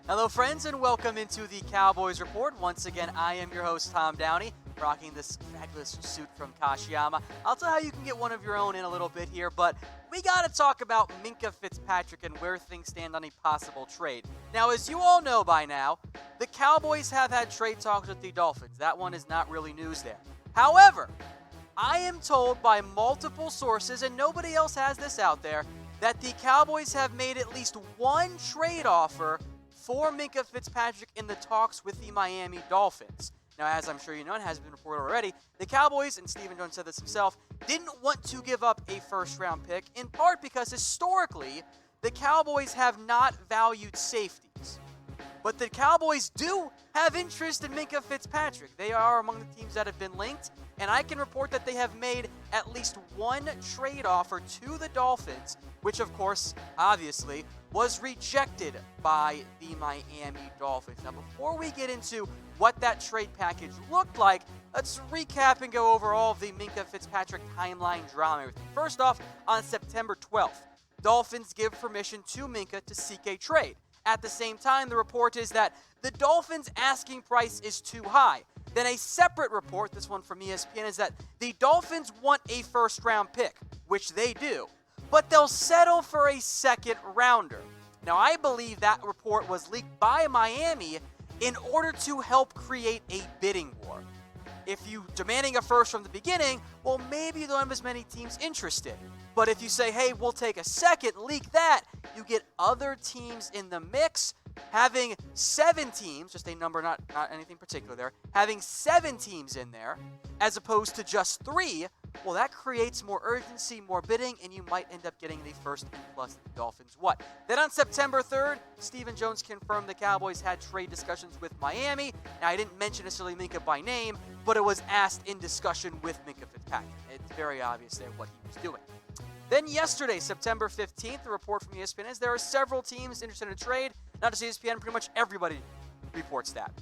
Hello, friends, and welcome into the Cowboys Report. Once again, I am your host, Tom Downey, rocking this fabulous suit from Kashiyama. I'll tell you how you can get one of your own in a little bit here, but we got to talk about Minkah Fitzpatrick and where things stand on a possible trade. Now, as you all know by now, the Cowboys have had trade talks with the Dolphins. That one is not really news there. However, I am told by multiple sources, and nobody else has this out there, that the Cowboys have made at least one trade offer for Minkah Fitzpatrick in the talks with the Miami Dolphins. Now, as I'm sure you know, and has been reported already, the Cowboys, and Stephen Jones said this himself, didn't want to give up a first-round pick, in part because historically, the Cowboys have not valued safeties. But the Cowboys do have interest in Minkah Fitzpatrick. They are among the teams that have been linked, and I can report that they have made at least one trade offer to the Dolphins, which, of course, obviously, was rejected by the Miami Dolphins. Now, before we get into what that trade package looked like, let's recap and go over all of the Minkah Fitzpatrick timeline drama. First off, on September 12th, Dolphins give permission to Minkah to seek a trade. At the same time, the report is that the Dolphins' asking price is too high. Then a separate report, this one from ESPN, is that the Dolphins want a first-round pick, which they do, but they'll settle for a second-rounder. Now, I believe that report was leaked by Miami in order to help create a bidding war. If you're demanding a first from the beginning, well, maybe you don't have as many teams interested. But if you say, hey, we'll take a second, leak that, you get other teams in the mix. Having 7 teams, just a number, not anything particular there, having 7 teams in there, as opposed to just 3, well, that creates more urgency, more bidding, and you might end up getting the first and plus the Dolphins what. Then on September 3rd, Stephen Jones confirmed the Cowboys had trade discussions with Miami. Now, I didn't mention necessarily Minkah by name, but it was asked in discussion with Minkah Fitzpatrick. It's very obvious there what he was doing. Then yesterday, September 15th, the report from ESPN is there are several teams interested in a trade. Not just ESPN, pretty much everybody reports that.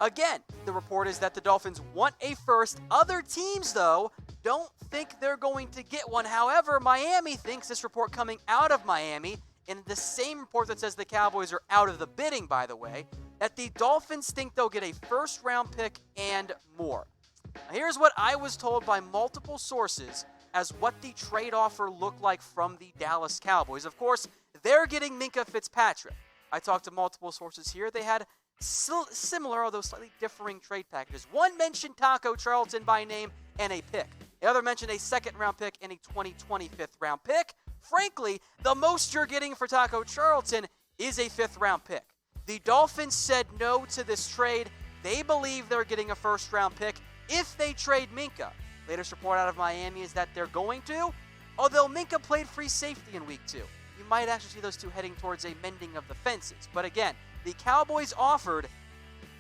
Again, the report is that the Dolphins want a first. Other teams, though, don't think they're going to get one. However, Miami thinks, this report coming out of Miami, in the same report that says the Cowboys are out of the bidding, by the way, that the Dolphins think they'll get a first-round pick and more. Now, here's what I was told by multiple sources as what the trade offer looked like from the Dallas Cowboys. Of course, they're getting Minkah Fitzpatrick. I talked to multiple sources here. They had similar, although slightly differing trade packages. One mentioned Taco Charlton by name and a pick. The other mentioned a second-round pick and a 2020 fifth-round pick. Frankly, the most you're getting for Taco Charlton is a fifth-round pick. The Dolphins said no to this trade. They believe they're getting a first-round pick if they trade Minkah. Latest report out of Miami is that they're going to, although Minkah played free safety in Week 2. You might actually see those two heading towards a mending of the fences. But again, the Cowboys offered,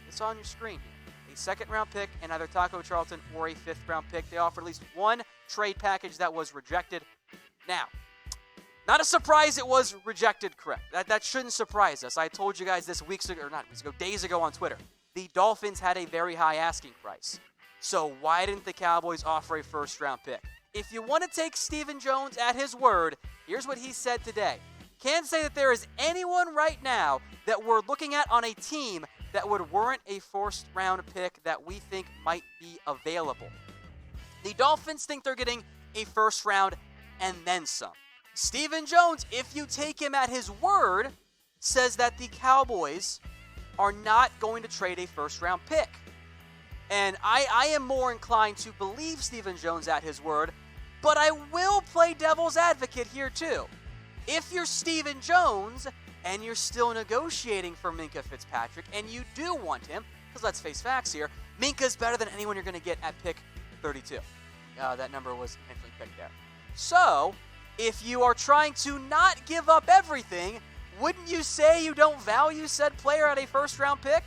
it's on your screen, a second-round pick and either Taco Charlton or a fifth-round pick. They offered at least one trade package that was rejected. Now, not a surprise it was rejected, correct. That shouldn't surprise us. I told you guys this days ago on Twitter. The Dolphins had a very high asking price. So why didn't the Cowboys offer a first-round pick? If you want to take Stephen Jones at his word, here's what he said today. Can't say that there is anyone right now that we're looking at on a team that would warrant a first-round pick that we think might be available. The Dolphins think they're getting a first round and then some. Stephen Jones, if you take him at his word, says that the Cowboys are not going to trade a first-round pick. And I am more inclined to believe Stephen Jones at his word, but I will play devil's advocate here too. If you're Stephen Jones and you're still negotiating for Minkah Fitzpatrick and you do want him, because let's face facts here, Minkah's better than anyone you're going to get at pick 32. That number was intentionally picked there. So, if you are trying to not give up everything, wouldn't you say you don't value said player at a first-round pick?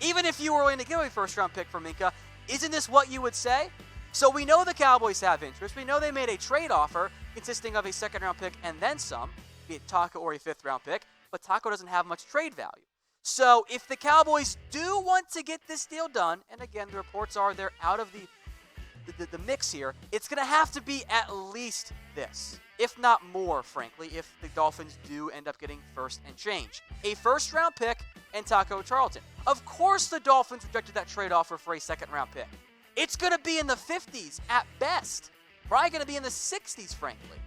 Even if you were willing to give a first-round pick for Minkah, isn't this what you would say? So we know the Cowboys have interest. We know they made a trade offer consisting of a second-round pick and then some, be it Taco or a fifth-round pick, but Taco doesn't have much trade value. So if the Cowboys do want to get this deal done, and again, the reports are they're out of the mix here, it's going to have to be at least this, if not more, frankly, if the Dolphins do end up getting first and change. A first-round pick and Taco Charlton. Of course the Dolphins rejected that trade offer for a second-round pick. It's going to be in the 50s at best. Probably going to be in the 60s, frankly.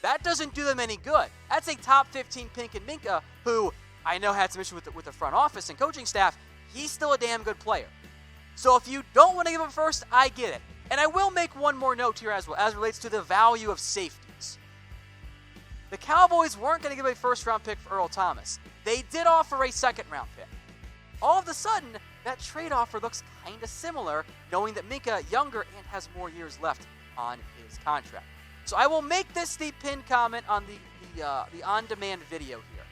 That doesn't do them any good. That's a top 15 pick in Minkah, who I know had some issue with the front office and coaching staff. He's still a damn good player. So if you don't want to give him first, I get it. And I will make one more note here as well, as relates to the value of safeties. The Cowboys weren't going to give a first-round pick for Earl Thomas. They did offer a second-round pick. All of a sudden, that trade offer looks kind of similar, knowing that Minkah younger and has more years left on his contract. So I will make this the pinned comment on the on-demand video here.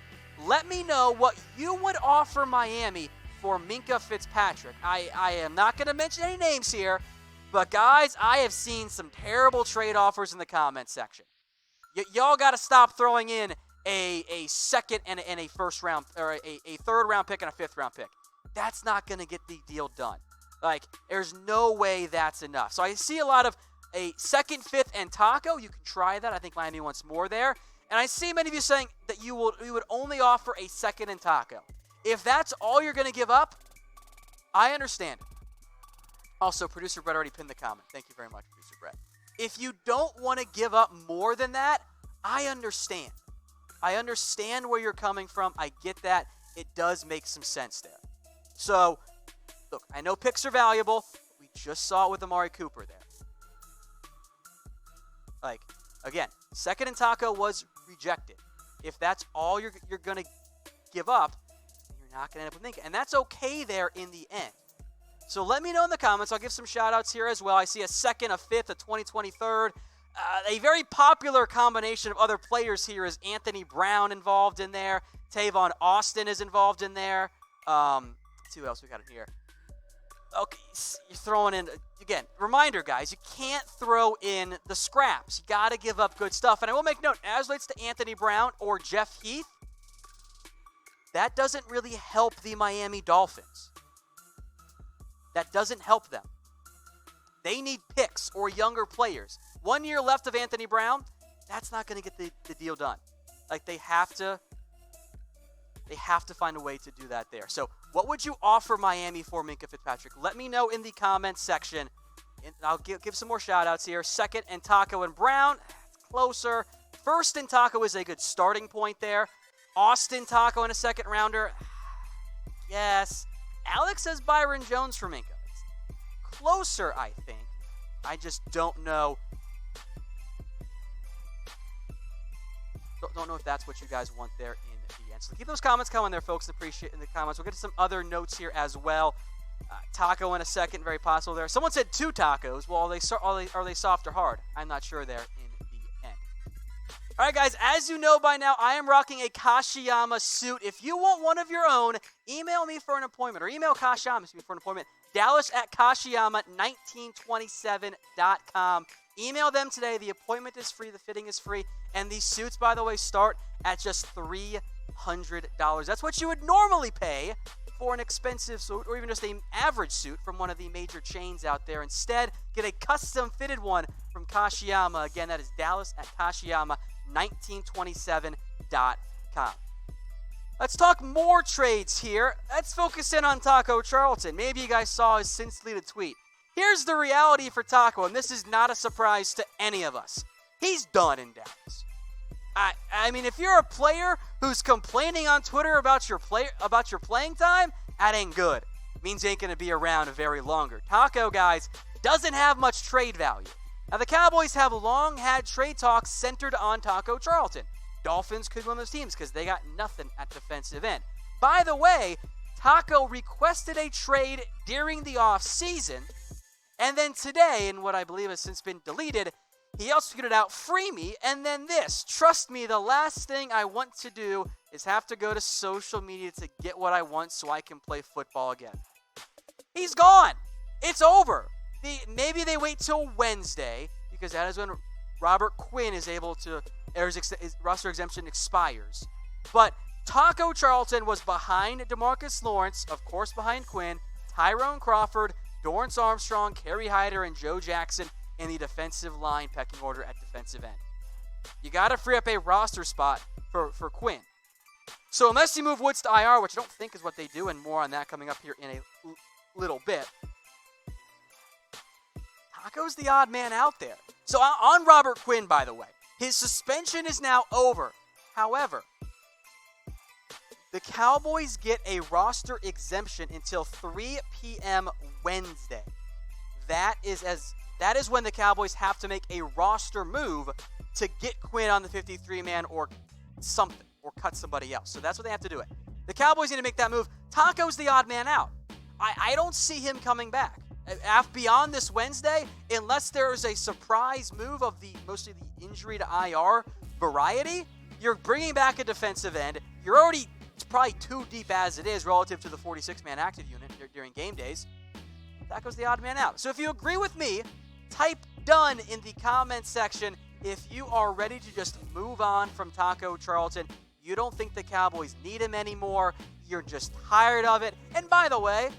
Let me know what you would offer Miami for Minkah Fitzpatrick. I am not going to mention any names here, but guys, I have seen some terrible trade offers in the comment section. Y'all got to stop throwing in a second and a first round, or a third round pick and a fifth round pick. That's not going to get the deal done. Like, there's no way that's enough. So I see a lot of a second, fifth, and Taco. You can try that. I think Miami wants more there. And I see many of you saying that you would only offer a second and Taco. If that's all you're going to give up, I understand. Also, Producer Brett already pinned the comment. Thank you very much, Producer Brett. If you don't want to give up more than that, I understand. I understand where you're coming from. I get that. It does make some sense there. So, look, I know picks are valuable. We just saw it with AMARI Cooper there. Like, again, second and Taco was rejected. If that's all you're going to give up, you're not going to end up with Minkah. And that's okay there in the end. So let me know in the comments. I'll give some shout-outs here as well. I see a second, a fifth, a 2023rd. A very popular combination of other players here is Anthony Brown involved in there. Tavon Austin is involved in there. Let's see what else we got in here. Okay, you're throwing in, again, reminder, guys, you can't throw in the scraps. You got to give up good stuff. And I will make note, as relates to Anthony Brown or Jeff Heath, that doesn't really help the Miami Dolphins. That doesn't help them. They need picks or younger players. 1 year left of Anthony Brown, that's not going to get the deal done. Like, they have to find a way to do that there. So what would you offer Miami for Minkah Fitzpatrick? Let me know in the comments section. And I'll give some more shout-outs here. Second and Taco and Brown, closer. First and Taco is a good starting point there. Austin Taco in a second rounder, yes. Alex says Byron Jones for Minkah. It's closer, I think. I just don't know. Don't know if that's what you guys want there in the end. So keep those comments coming there, folks. Appreciate it in the comments. We'll get to some other notes here as well. Taco in a second, very possible there. Someone said 2 tacos. Well, are they soft or hard? I'm not sure there in the end. All right, guys, as you know by now, I am rocking a Kashiyama suit. If you want one of your own, email me for an appointment, or email Kashiyama for an appointment. Dallas@Kashiyama1927.com. Email them today. The appointment is free. The fitting is free. And these suits, by the way, start at just $300. That's what you would normally pay for an expensive suit, or even just an average suit from one of the major chains out there. Instead, get a custom-fitted one from Kashiyama. Again, that is Dallas@Kashiyama1927.com. Let's talk more trades here. Let's focus in on Taco Charlton. Maybe you guys saw his since-deleted tweet. Here's the reality for Taco, and this is not a surprise to any of us. He's done in Dallas. I mean, if you're a player who's complaining on Twitter about your playing time, that ain't good. It means you ain't going to be around very longer. Taco, guys, doesn't have much trade value. Now, the Cowboys have long had trade talks centered on Taco Charlton. Dolphins could win those teams because they got nothing at defensive end. By the way, Taco requested a trade during the offseason, and then today, in what I believe has since been deleted, he also tweeted out, "Free me," and then this. "Trust me, the last thing I want to do is have to go to social media to get what I want so I can play football again." He's gone. It's over. Maybe they wait till Wednesday, because that is when Robert Quinn is able to, his roster exemption expires. But Taco Charlton was behind DeMarcus Lawrence, of course behind Quinn, Tyrone Crawford, Dorrance Armstrong, Kerry Hyder, and Joe Jackson in the defensive line pecking order at defensive end. You got to free up a roster spot for Quinn. So unless you move Woods to IR, which I don't think is what they do, and more on that coming up here in a little bit, Taco's the odd man out there. So on Robert Quinn, by the way, his suspension is now over. However, the Cowboys get a roster exemption until 3 p.m. Wednesday. That is when the Cowboys have to make a roster move to get Quinn on the 53-man or something, or cut somebody else. So that's what they have to do it. The Cowboys need to make that move. Taco's the odd man out. I don't see him coming back. Beyond this Wednesday, unless there is a surprise move of mostly the injury to IR variety, you're bringing back a defensive end. You're already probably too deep as it is relative to the 46-man active unit during game days. Taco's the odd man out. So if you agree with me, type done in the comments section if you are ready to just move on from Taco Charlton. You don't think the Cowboys need him anymore. You're just tired of it. And by the way,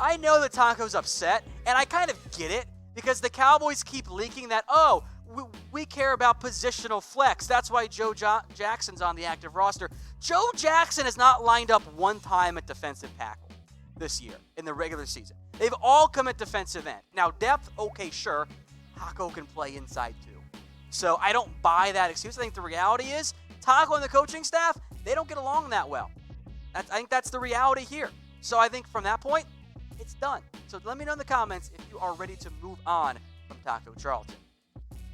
I know that Taco's upset, and I kind of get it, because the Cowboys keep leaking that, we care about positional flex. That's why Joe Jackson's on the active roster. Joe Jackson has not lined up one time at defensive tackle this year in the regular season. They've all come at defensive end. Now, depth, okay, sure. Taco can play inside too. So I don't buy that excuse. I think the reality is Taco and the coaching staff, they don't get along that well. I think that's the reality here. So I think from that point, it's done. So let me know in the comments if you are ready to move on from Taco Charlton.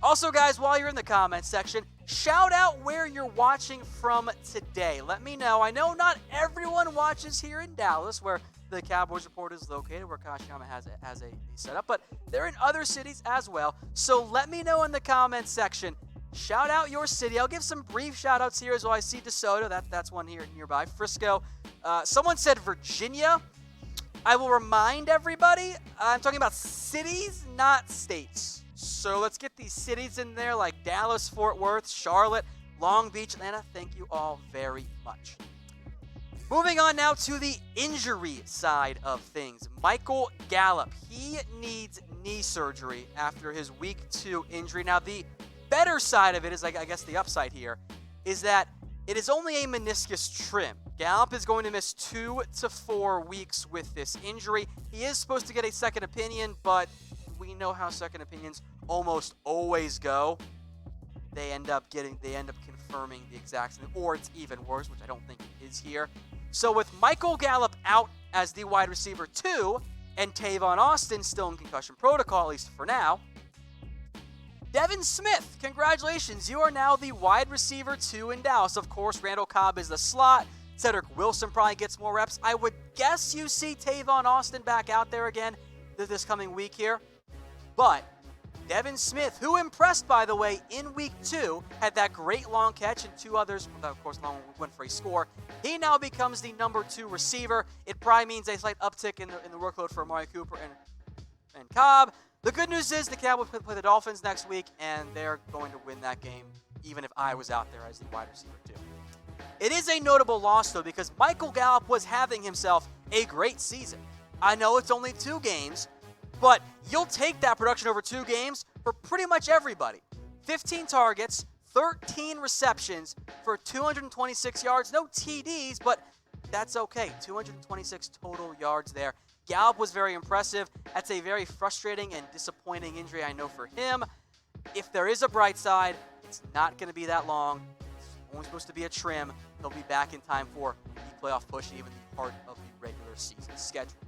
Also, guys, while you're in the comments section, shout out where you're watching from today. Let me know. I know not everyone watches here in Dallas, where the Cowboys Report is located, where Kashiyama has a setup, but they're in other cities as well. So let me know in the comments section. Shout out your city. I'll give some brief shout outs here as well. I see DeSoto. That's one here nearby. Frisco. Someone said Virginia. I will remind everybody, I'm talking about cities, not states. So let's get these cities in there like Dallas, Fort Worth, Charlotte, Long Beach, Atlanta. Thank you all very much. Moving on now to the injury side of things. Michael Gallup, he needs knee surgery after his Week 2 injury. Now, the better side of it is, I guess the upside here, is that it is only a meniscus trim. Gallup is going to miss 2 to 4 weeks with this injury. He is supposed to get a second opinion, but we know how second opinions almost always go. They end up confirming the exact same, or it's even worse, which I don't think it is here. So with Michael Gallup out as the wide receiver 2, and Tavon Austin still in concussion protocol, at least for now, Devin Smith, congratulations. You are now the wide receiver 2 in Dallas. Of course, Randall Cobb is the slot. Cedric Wilson probably gets more reps. I would guess you see Tavon Austin back out there again this coming week here. But Devin Smith, who impressed, by the way, in Week 2, had that great long catch and 2 others, of course, long went for a score. He now becomes the number 2 receiver. It probably means a slight uptick in the workload for Amari Cooper and Cobb. The good news is the Cowboys play the Dolphins next week, and they're going to win that game, even if I was out there as the wide receiver 2. It is a notable loss, though, because Michael Gallup was having himself a great season. I know it's only 2 games, but you'll take that production over 2 games for pretty much everybody. 15 targets, 13 receptions for 226 yards. No TDs, but that's okay. 226 total yards there. Gallup was very impressive. That's a very frustrating and disappointing injury, I know, for him. If there is a bright side, it's not going to be that long. It's only supposed to be a trim. He'll be back in time for the playoff push, even part of the regular season schedule.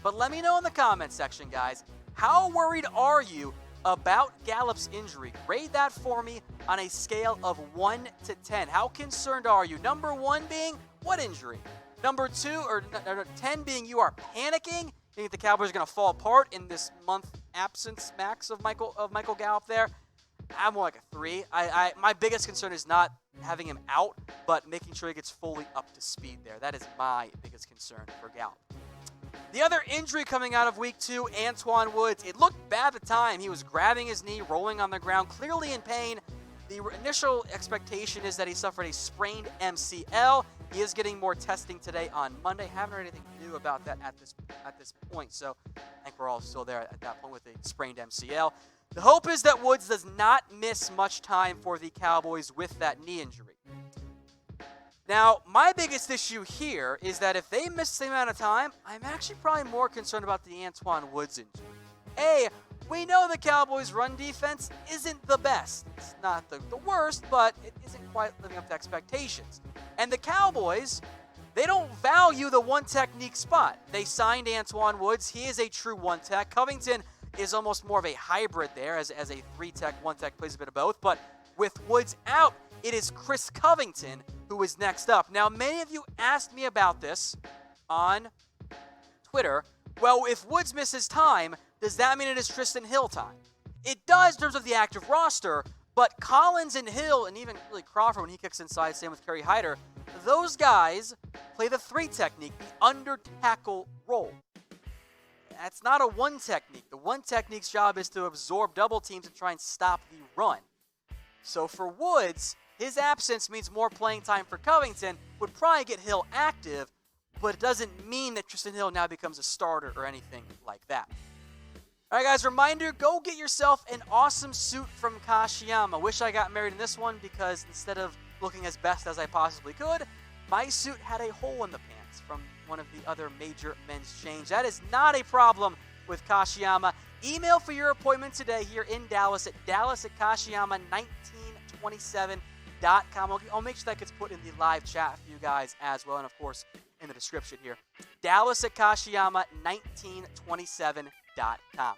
But let me know in the comments section, guys, how worried are you about Gallup's injury? Rate that for me on a scale of 1 to 10. How concerned are you? Number 1 being, what injury? Number 2, or 10 being, you are panicking. You think the Cowboys are going to fall apart in this month absence max of Michael Gallup there? I'm more like a 3. My biggest concern is not having him out, but making sure he gets fully up to speed there. That is my biggest concern for Gallup. The other injury coming out of Week 2, ANTWAUN Woods. It looked bad at the time. He was grabbing his knee, rolling on the ground, clearly in pain. The initial expectation is that he suffered a sprained MCL. He is getting more testing today on Monday. Haven't heard anything new about that at this point, so I think we're all still there at that point with a sprained MCL. The hope is that Woods does not miss much time for the Cowboys with that knee injury. Now, my biggest issue here is that if they miss the same amount of time, I'm actually probably more concerned about the Antwaun Woods injury. A, we know the Cowboys' run defense isn't the best. It's not the worst, but it isn't quite living up to expectations. And the Cowboys, they don't value the one-technique spot. They signed Antwaun Woods. He is a true one-tech. Covington is almost more of a hybrid there as a three-tech, one-tech, plays a bit of both. But with Woods out, it is Chris Covington who is next up. Now, many of you asked me about this on Twitter. Well, if Woods misses time, does that mean it is Tristan Hill time? It does in terms of the active roster, but Collins and Hill, and even really Crawford when he kicks inside, same with Kerry Hyder, those guys play the three technique, the under tackle role. That's not a one technique. The one technique's job is to absorb double teams and try and stop the run. So for Woods, his absence means more playing time for Covington, would probably get Hill active, but it doesn't mean that Tristan Hill now becomes a starter or anything like that. All right, guys, reminder, go get yourself an awesome suit from Kashiyama. Wish I got married in this one because instead of looking as best as I possibly could, my suit had a hole in the pants from one of the other major men's chains. That is not a problem with Kashiyama. Email for your appointment today here in Dallas at dallas@kashiyama1927.com. I'll make sure that gets put in the live chat for you guys as well, and of course in the description here. dallas@kashiyama1927.com.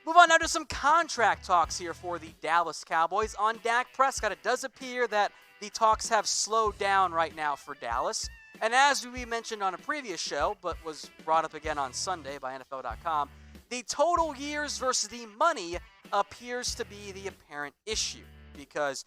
Move on now to some contract talks here for the Dallas Cowboys. On Dak Prescott, it does appear that the talks have slowed down right now for Dallas. And as we mentioned on a previous show, but was brought up again on Sunday by NFL.com, the total years versus the money appears to be the apparent issue. Because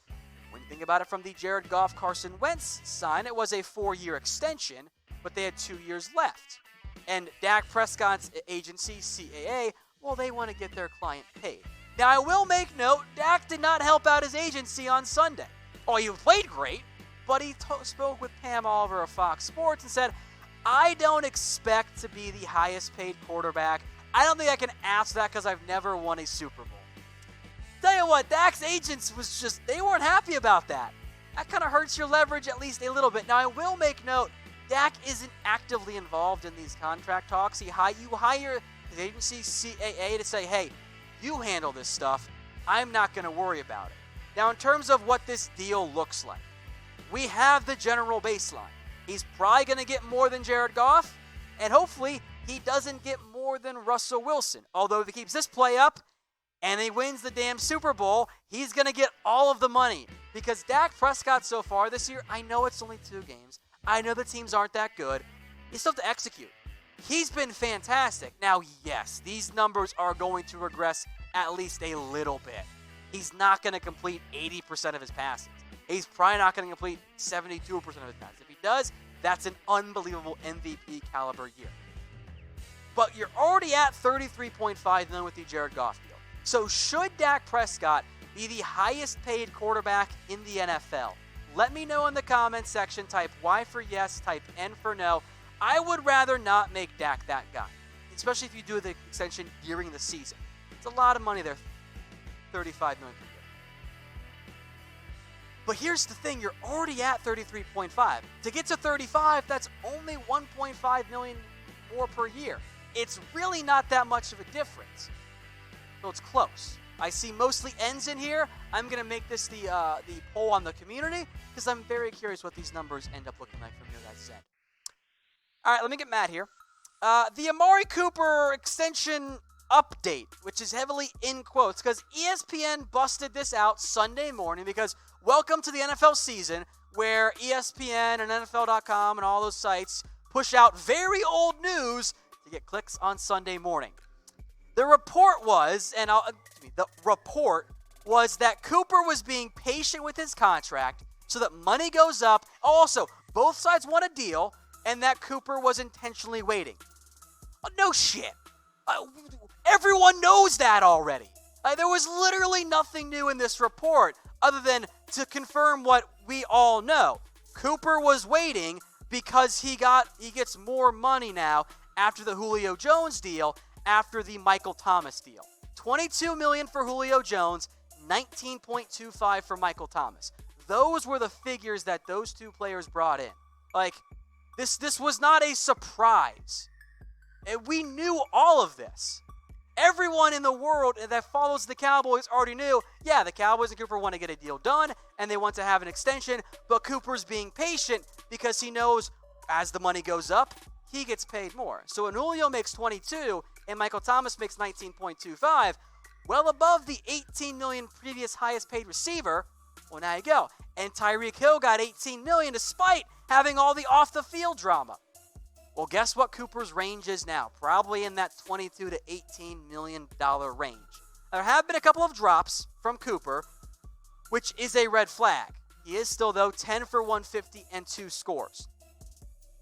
when you think about it from the Jared Goff, Carson Wentz sign, it was a 4-year extension, but they had 2 years left. And Dak Prescott's agency, CAA, well, they want to get their client paid. Now, I will make note, Dak did not help out his agency on Sunday. Oh, he played great, but he spoke with Pam Oliver of Fox Sports and said, I don't expect to be the highest paid quarterback. I don't think I can ask that because I've never won a Super Bowl. Tell you what, Dak's agents they weren't happy about that. That kind of hurts your leverage at least a little bit. Now, I will make note, Dak isn't actively involved in these contract talks. You hire his agency, CAA, to say, hey, you handle this stuff. I'm not going to worry about it. Now, in terms of what this deal looks like, we have the general baseline. He's probably going to get more than Jared Goff, and hopefully he doesn't get more than Russell Wilson. Although if he keeps this play up and he wins the damn Super Bowl, he's going to get all of the money. Because Dak Prescott so far this year, I know it's only 2 games. I know the teams aren't that good. You still have to execute. He's been fantastic. Now, yes, these numbers are going to regress at least a little bit. He's not going to complete 80% of his passes. He's probably not going to complete 72% of his passes. If he does, that's an unbelievable MVP caliber year. But you're already at $33.5 million with the Jared Goff deal. So should Dak Prescott be the highest paid quarterback in the NFL? Let me know in the comments section. Type Y for yes, type N for no. I would rather not make Dak that guy, especially if you do the extension during the season. It's a lot of money there, $35 million per year. But here's the thing, you're already at 33.5. To get to 35, that's only 1.5 million more per year. It's really not that much of a difference. So it's close. I see mostly ends in here. I'm going to make this the poll on the community because I'm very curious what these numbers end up looking like from your guys' end. All right, let me get mad here. The Amari Cooper extension update, which is heavily in quotes, because ESPN busted this out Sunday morning because welcome to the NFL season where ESPN and NFL.com and all those sites push out very old news to get clicks on Sunday morning. The report was, that Cooper was being patient with his contract so that money goes up. Also, both sides want a deal, and that Cooper was intentionally waiting. No shit. Everyone knows that already. There was literally nothing new in this report other than to confirm what we all know. Cooper was waiting because he gets more money now after the Julio Jones deal, after the Michael Thomas deal. $22 million for Julio Jones, $19.25 for Michael Thomas. those were the figures that those two players brought in. Like, this was not a surprise. And we knew all of this. Everyone in the world that follows the Cowboys already knew, yeah, the Cowboys and Cooper want to get a deal done, and they want to have an extension, but Cooper's being patient because he knows as the money goes up, he gets paid more. So when Julio makes 22 and Michael Thomas makes 19.25, well above the $18 million previous highest paid receiver, well, now you go. And Tyreek Hill got $18 million despite having all the off-the-field drama. Well, guess what Cooper's range is now? Probably in that $22 to $18 million range. There have been a couple of drops from Cooper, which is a red flag. He is still, though, 10 for 150 and 2 scores.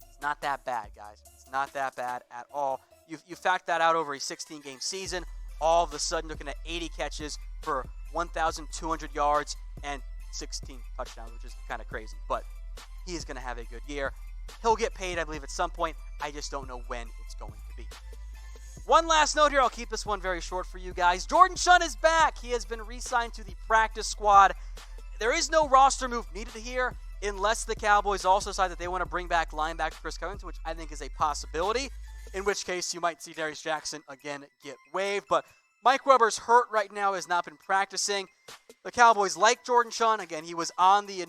It's not that bad, guys. It's not that bad at all. You fact that out over a 16-game season, all of a sudden looking at 80 catches for 1,200 yards and 16 touchdowns, which is kind of crazy. But he is going to have a good year. He'll get paid, I believe, at some point. I just don't know when it's going to be. One last note here. I'll keep this one very short for you guys. Jordan Shun is back. He has been re-signed to the practice squad. There is no roster move needed here unless the Cowboys also decide that they want to bring back linebacker Chris Covington, which I think is a possibility, in which case you might see Darius Jackson again get waived. But Mike Weber's hurt right now, has not been practicing. The Cowboys like Jordan Shun. Again, he was on the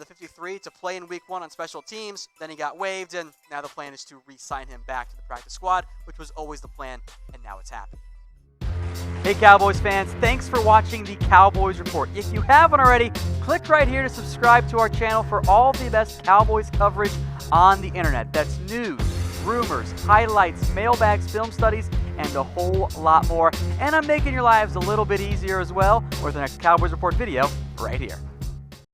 53 to play in Week 1 on special teams. Then he got waived, and now the plan is to re-sign him back to the practice squad, which was always the plan, and now it's happening. Hey, Cowboys fans, thanks for watching the Cowboys Report. If you haven't already, click right here to subscribe to our channel for all the best Cowboys coverage on the internet. That's news, rumors, highlights, mailbags, film studies, and a whole lot more. And I'm making your lives a little bit easier as well with the next Cowboys Report video right here.